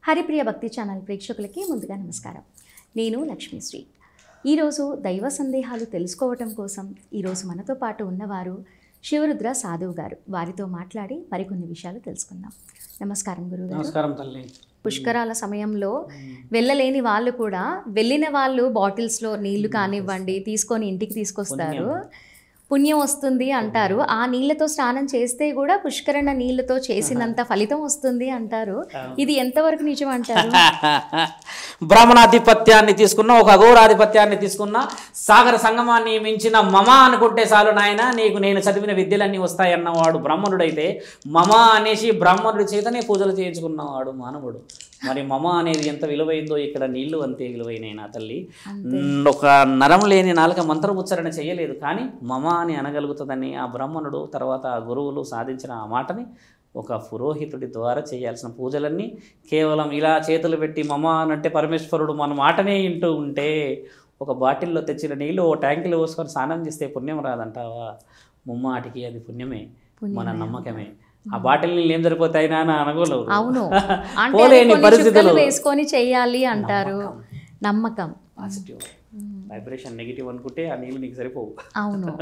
హరిప్రియ భక్తి ఛానల్ ప్రేక్షకులకి ముందుగా నమస్కారం. నేను లక్ష్మీశ్రీ. ఈరోజు దైవ సందేహాలు తెలుసుకోవటం కోసం ఈరోజు మనతో పాటు ఉన్నవారు శివరుద్ర సాధువు గారు. వారితో మాట్లాడి మరికొన్ని విషయాలు తెలుసుకుందాం. నమస్కారం గురుగారు. నమస్కారం తల్లి. పుష్కరాల సమయంలో వెళ్ళలేని వాళ్ళు కూడా వెళ్ళిన వాళ్ళు బాటిల్స్లో నీళ్లు కానివ్వండి తీసుకొని ఇంటికి తీసుకొస్తారు. పుణ్యం వస్తుంది అంటారు. ఆ నీళ్లతో స్నానం చేస్తే కూడా పుష్కరణ నీళ్లతో చేసినంత ఫలితం వస్తుంది అంటారు. ఇది ఎంతవరకు నిజం అంటారు? బ్రాహ్మణాధిపత్యాన్ని తీసుకున్నా, ఒక అఘోరాధిపత్యాన్ని తీసుకున్నా, సాగర సంగమాన్ని మించిన మమ అనుకుంటే చాలు నాయన నీకు నేను చదివిన విద్యలన్నీ వస్తాయన్నవాడు బ్రాహ్మణుడైతే, మమ అనేసి బ్రాహ్మణుడి చేతనే పూజలు చేయించుకున్నవాడు మానవుడు. మరి మమ అనేది ఎంత విలువైందో ఇక్కడ నీళ్లు అంతే విలువైనాయి నా తల్లి. ఒక నరం లేని నాలుక మంత్ర ఉచ్చారణ చేయలేదు, కానీ మమ అని అనగలుగుతుందని ఆ బ్రాహ్మణుడు తర్వాత ఆ గురువులు సాధించిన ఆ మాటని ఒక పురోహితుడి ద్వారా చేయాల్సిన పూజలన్నీ కేవలం ఇలా చేతులు పెట్టి మమ అనంటే పరమేశ్వరుడు మన మాటనే వింటూ ఉంటే ఒక బాటిల్లో తెచ్చిన నీళ్ళు ఓ ట్యాంకులో పోసుకొని స్నానం చేస్తే పుణ్యం రాదంటావా? ముమ్మాటికి అది పుణ్యమే, మన నమ్మకమే. ఆ బాటిల్ నీళ్ళు ఏం సరిపోతాయినా అని అనగోలేవు. అవును, పోలేని పరిస్థితులు వేసుకొని చేయాలి అంటారు. నమ్మకం, పాజిటివ్ వైబ్రేషన్ నెగిటివ్ అనుకుంటే ఆ నీళ్ళు నీకు సరిపోవు. అవును.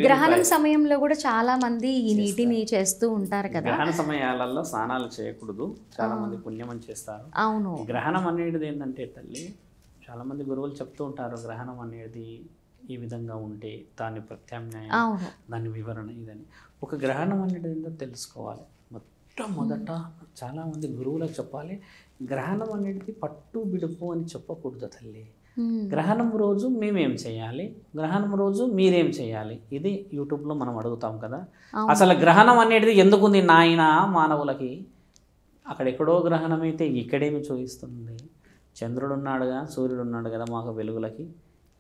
గ్రహణం సమయంలో కూడా చాలా మంది ఈ నీటిని చేస్తూ ఉంటారు కదా. గ్రహణ సమయాలలో స్నానాలు చేయకూడదు, చాలా మంది పుణ్యం అని చేస్తారు. అవును. గ్రహణం అనేది ఏంటంటే తల్లి, చాలా మంది గురువులు చెప్తూ ఉంటారు గ్రహణం అనేది ఈ విధంగా ఉంటే దాని ప్రత్యామ్నాయం, దాని వివరణ ఇదని. ఒక గ్రహణం అనేది ఏంటో తెలుసుకోవాలి. మొట్టమొదట చాలామంది గురువులకు చెప్పాలి, గ్రహణం అనేది పట్టు బిడుపు అని చెప్పకూడదు తల్లి. గ్రహణం రోజు మేమేం చేయాలి, గ్రహణం రోజు మీరేం చేయాలి, ఇది యూట్యూబ్లో మనం అడుగుతాం కదా. అసలు గ్రహణం అనేది ఎందుకుంది నాయన మానవులకి? అక్కడెక్కడో గ్రహణం అయితే ఇక్కడేమి చూపిస్తుంది? చంద్రుడు ఉన్నాడుగా, సూర్యుడు ఉన్నాడు కదా మాకు వెలుగులకి.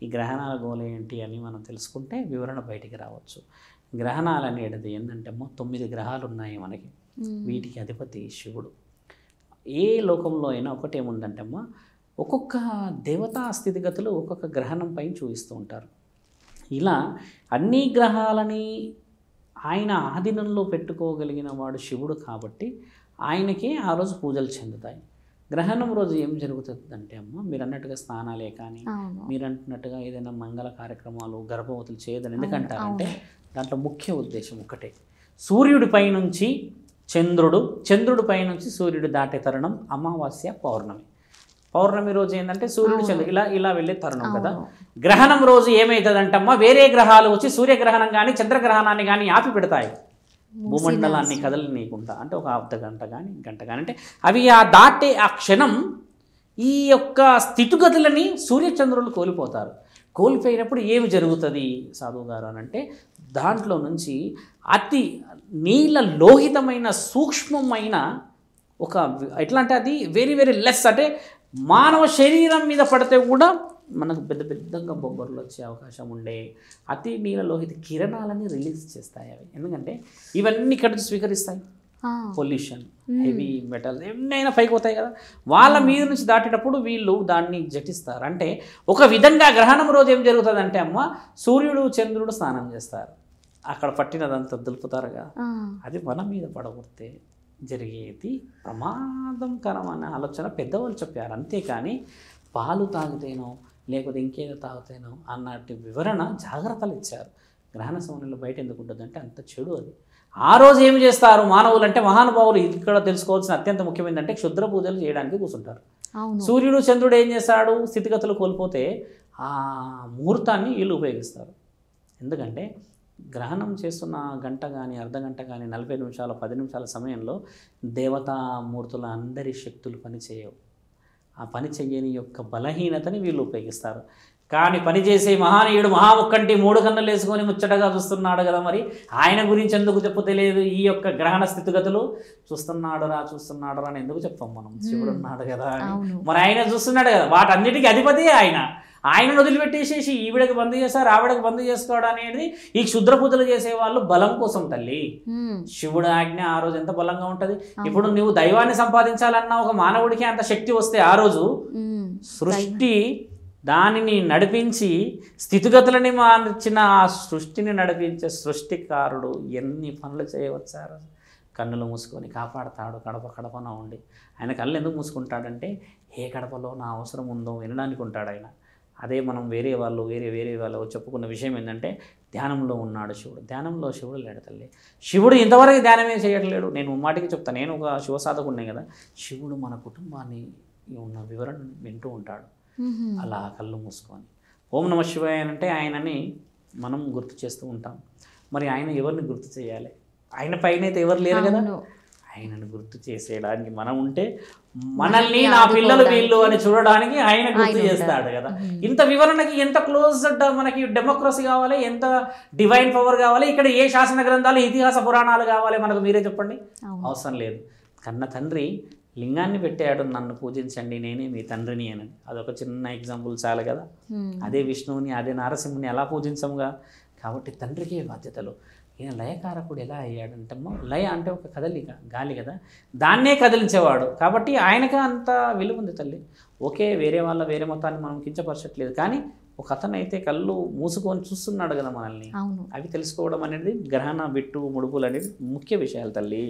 ఈ గ్రహణాల గోల ఏంటి అని మనం తెలుసుకుంటే వివరణ బయటికి రావచ్చు. గ్రహణాలు అనేది ఏంటంటే అమ్మ 9 గ్రహాలు ఉన్నాయి మనకి. వీటికి అధిపతి శివుడు. ఏ లోకంలో అయినా ఒకటేముందంటే అమ్మ, ఒక్కొక్క దేవతా స్థితిగతులు ఒక్కొక్క గ్రహణం పైన చూపిస్తూ ఉంటారు. ఇలా అన్ని గ్రహాలని ఆయన ఆధీనంలో పెట్టుకోగలిగిన వాడు శివుడు కాబట్టి ఆయనకి ఆ రోజు పూజలు చెందుతాయి. గ్రహణం రోజు ఏం జరుగుతుందంటే అమ్మ, మీరు అన్నట్టుగా స్నానాలే కానీ, మీరు అంటున్నట్టుగా ఏదైనా మంగళ కార్యక్రమాలు గర్భవతులు చేయదని ఎందుకంటారంటే దాంట్లో ముఖ్య ఉద్దేశం ఒకటే, సూర్యుడి పైనుంచి చంద్రుడి పైనుంచి సూర్యుడు దాటే తరుణం అమావాస్య పౌర్ణమి. పౌర్ణమి రోజు ఏంటంటే సూర్యుడు చంద్రుడు ఇలా వెళ్ళే తరుణం కదా. గ్రహణం రోజు ఏమవుతుందంటమ్మా, వేరే గ్రహాలు వచ్చి సూర్యగ్రహణం కానీ చంద్రగ్రహణాన్ని కానీ ఆపి పెడతాయి. భూమండలాన్ని కదలనీయకుండా, అంటే ఒక అర్ధ గంట కానీ గంట కానీ, అంటే అవి ఆ దాటే ఆ క్షణం ఈ యొక్క స్థితిగతులని సూర్యచంద్రులు కోల్పోతారు. కోల్పోయినప్పుడు ఏమి జరుగుతుంది సాధువు గారు అని అంటే, దాంట్లో నుంచి అతి నీల లోహితమైన సూక్ష్మమైన ఒక ఎట్లా అంటే అది వెరీ వెరీ లెస్, అంటే మానవ శరీరం మీద పడితే కూడా మనకు పెద్ద పెద్దగా బొబ్బర్లు వచ్చే అవకాశం ఉండే అతి నీలలోహిత కిరణాలని రిలీజ్ చేస్తాయి అవి. ఎందుకంటే ఇవన్నీ ఇక్కడ స్వీకరిస్తాయి పొల్యూషన్, హెవీ మెటల్స్ ఎన్నైనా పైకి పోతాయి కదా. వాళ్ళ మీద నుంచి దాటేటప్పుడు వీళ్ళు దాన్ని జటిస్తారు. అంటే ఒక విధంగా గ్రహణం రోజు ఏం జరుగుతుందంటే అమ్మ, సూర్యుడు చంద్రుడు స్నానం చేస్తారు, అక్కడ పట్టినదంతా దులుపుతారుగా, అది మన మీద పడగొడితే జరిగేది ప్రమాదంకరం అనే ఆలోచన పెద్దవాళ్ళు చెప్పారు. అంతేకాని పాలు తాగితేనో లేకపోతే ఇంకేదో తాగుతానో అన్నట్టు వివరణ జాగ్రత్తలు ఇచ్చారు. గ్రహణ సమయంలో బయట ఎందుకు ఉంటుంది అంటే అంత చెడు అది. ఆ రోజు ఏం చేస్తారు మానవులు అంటే, మహానుభావులు ఇక్కడ తెలుసుకోవాల్సిన అత్యంత ముఖ్యమైనదంటే క్షుద్ర పూజలు చేయడానికి కూర్చుంటారు. సూర్యుడు చంద్రుడు ఏం చేస్తాడు, స్థితిగతులు కోల్పోతే ఆ ముహూర్తాన్ని వీళ్ళు ఉపయోగిస్తారు. ఎందుకంటే గ్రహణం చేస్తున్న గంట కానీ అర్ధగంట కానీ 40 నిమిషాలు 10 నిమిషాల సమయంలో దేవతామూర్తుల అందరి శక్తులు పనిచేయవు. ఆ పని చెయ్యని యొక్క బలహీనతని వీళ్ళు ఉపయోగిస్తారు. కానీ పనిచేసే మహానీయుడు మహాముక్కంటి 3 కన్నులు వేసుకొని ముచ్చటగా చూస్తున్నాడు కదా, మరి ఆయన గురించి ఎందుకు చెప్పు తెలియదు? ఈ యొక్క గ్రహణ స్థితిగతులు చూస్తున్నాడురా అని ఎందుకు చెప్పాం మనం? శివుడు ఉన్నాడు కదా అని. మరి ఆయన చూస్తున్నాడు కదా, వాటన్నిటికీ అధిపతి ఆయనను వదిలిపెట్టేసేసి ఈవిడకి బంద్ చేస్తారు, ఆవిడకి బంద్ చేసుకోవడం అనేది ఈ క్షుద్ర పూజలు చేసే వాళ్ళు బలం కోసం తల్లి. శివుడు ఆజ్ఞ ఆ రోజు ఎంత బలంగా ఉంటుంది. ఇప్పుడు నువ్వు దైవాన్ని సంపాదించాలన్నా ఒక మానవుడికి అంత శక్తి వస్తే ఆ రోజు సృష్టి దానిని నడిపించి స్థితిగతులని మార్చిన ఆ సృష్టిని నడిపించే సృష్టికారుడు ఎన్ని పనులు చేయవచ్చారు. కన్నులు మూసుకొని కాపాడతాడు కడపన ఉండి. ఆయన కళ్ళు ఎందుకు మూసుకుంటాడంటే ఏ కడపలో నా అవసరం ఉందో వినడానికి ఉంటాడు ఆయన. అదే మనం వేరే వాళ్ళు చెప్పుకున్న విషయం ఏంటంటే ధ్యానంలో ఉన్నాడు శివుడు. ధ్యానంలో శివుడు లేడు తల్లి. శివుడు ఇంతవరకు ధ్యానమే చేయట్లేడు. నేను ముమ్మాటికి చెప్తాను, నేను ఒక శివసాధకుడినే కదా. శివుడు మన కుటుంబాన్ని ఉన్న వివరణ వింటూ ఉంటాడు అలా కళ్ళు మూసుకొని. ఓం నమ శివాయ అంటే ఆయనని మనం గుర్తు చేస్తూ ఉంటాం. మరి ఆయన ఎవరిని గుర్తు చేయాలి? ఆయన పైన అయితే ఎవరు లేరు కదా. ఆయనను గుర్తు చేసేయడానికి మనం ఉంటే మనల్ని నా పిల్లలు వీళ్ళు అని చూడడానికి ఆయన గుర్తు చేస్తాడు కదా. ఇంత వివరణకి ఎంత క్లోజ్ మనకి డెమోక్రసీ కావాలి, ఎంత డివైన్ పవర్ కావాలి, ఇక్కడ ఏ శాసన గ్రంథాలు ఇతిహాస పురాణాలు కావాలి మనకు, మీరే చెప్పండి. అవసరం లేదు. కన్న తండ్రి లింగాన్ని పెట్టాడు, నన్ను పూజించండి నేనే మీ తండ్రిని అని. అదొక చిన్న ఎగ్జాంపుల్ చాలు కదా. అదే విష్ణువుని అదే నారసింహుని ఎలా పూజించముగా. కాబట్టి తండ్రికే బాధ్యతలు. ఈయన లయకారకుడు ఎలా అయ్యాడంటమ్మో, లయ అంటే ఒక కదలిక, గాలి కదా, దాన్నే కదిలించేవాడు. కాబట్టి ఆయనకే అంత విలువ ఉంది తల్లి. ఓకే, వేరే మతాన్ని మనం కించపరచట్లేదు, కానీ ఒక అతను అయితే కళ్ళు మూసుకొని చూస్తున్నాడు కదా మనల్ని. అవి తెలుసుకోవడం అనేది గ్రహణ బిట్టు ముడుపులు అనేది ముఖ్య విషయాలు తల్లి.